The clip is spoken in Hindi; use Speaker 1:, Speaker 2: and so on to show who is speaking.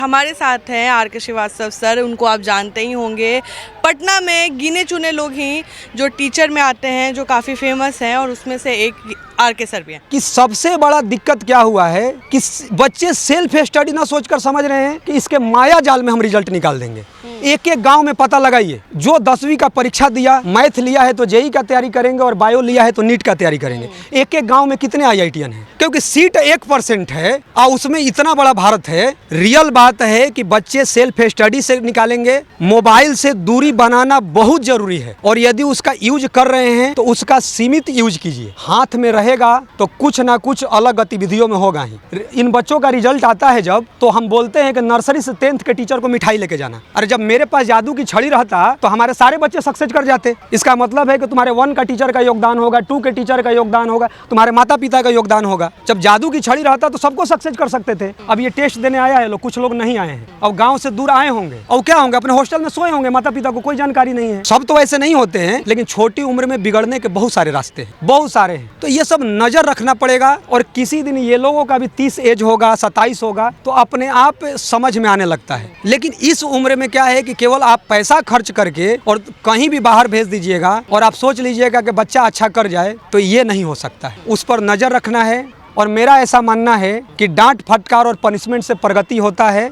Speaker 1: हमारे साथ हैं आर.के. श्रीवास्तव सर, उनको आप जानते ही होंगे। पटना में गिने चुने लोग ही जो टीचर में आते हैं, जो काफ़ी फेमस हैं, और उसमें से एक आर.के. सर भी हैं।
Speaker 2: कि सबसे बड़ा दिक्कत क्या हुआ है कि बच्चे सेल्फ स्टडी ना सोचकर समझ रहे हैं कि इसके माया जाल में हम रिजल्ट निकाल देंगे। एक एक गांव में पता लगाइए, जो 10वीं का परीक्षा दिया, मैथ लिया है तो जेई का तैयारी करेंगे और बायो लिया है तो नीट का तैयारी करेंगे। एक एक गांव में कितने IITian हैं? क्योंकि सीट 1% है और उसमें इतना बड़ा भारत है। रियल बात है कि बच्चे सेल्फ स्टडी से निकालेंगे। मोबाइल से दूरी बनाना बहुत जरूरी है, और यदि उसका यूज कर रहे हैं तो उसका सीमित यूज कीजिए। हाथ में रहेगा तो कुछ ना कुछ अलग गतिविधियों में होगा ही। इन बच्चों का रिजल्ट आता है जब, तो हम बोलते हैं कि नर्सरी से 10th के टीचर को मिठाई लेके जाना। अरे जब मेरे पास जादू की छड़ी रहता तो हमारे सारे बच्चे सक्सेस कर जाते। इसका मतलब है कि तुम्हारे 1 का टीचर का योगदान होगा, 2 के टीचर का योगदान होगा, तुम्हारे माता पिता का योगदान होगा। जब जादू की छड़ी रहता तो सबको सक्सेस कर सकते थे। अब ये टेस्ट देने आया है लोग, कुछ लोग नहीं आए हैं, अब गांव से दूर आए होंगे और क्या होंगे, अपने हॉस्टल में सोए होंगे, माता पिता को कोई जानकारी नहीं है। सब तो ऐसे नहीं होते हैं, लेकिन छोटी उम्र में बिगड़ने के बहुत सारे रास्ते हैं, बहुत सारे हैं। तो ये सब नजर रखना पड़ेगा। और किसी दिन ये लोगों का भी 30 एज होगा, 27 होगा, तो अपने आप समझ में आने लगता है। लेकिन इस उम्र में क्या है कि केवल आप पैसा खर्च करके और कहीं भी बाहर भेज दीजिएगा और आप सोच लीजिएगा कि बच्चा अच्छा कर जाए, तो ये नहीं हो सकता है। उस पर नजर रखना है। और मेरा ऐसा मानना है कि डांट फटकार और पनिशमेंट से प्रगति होता है।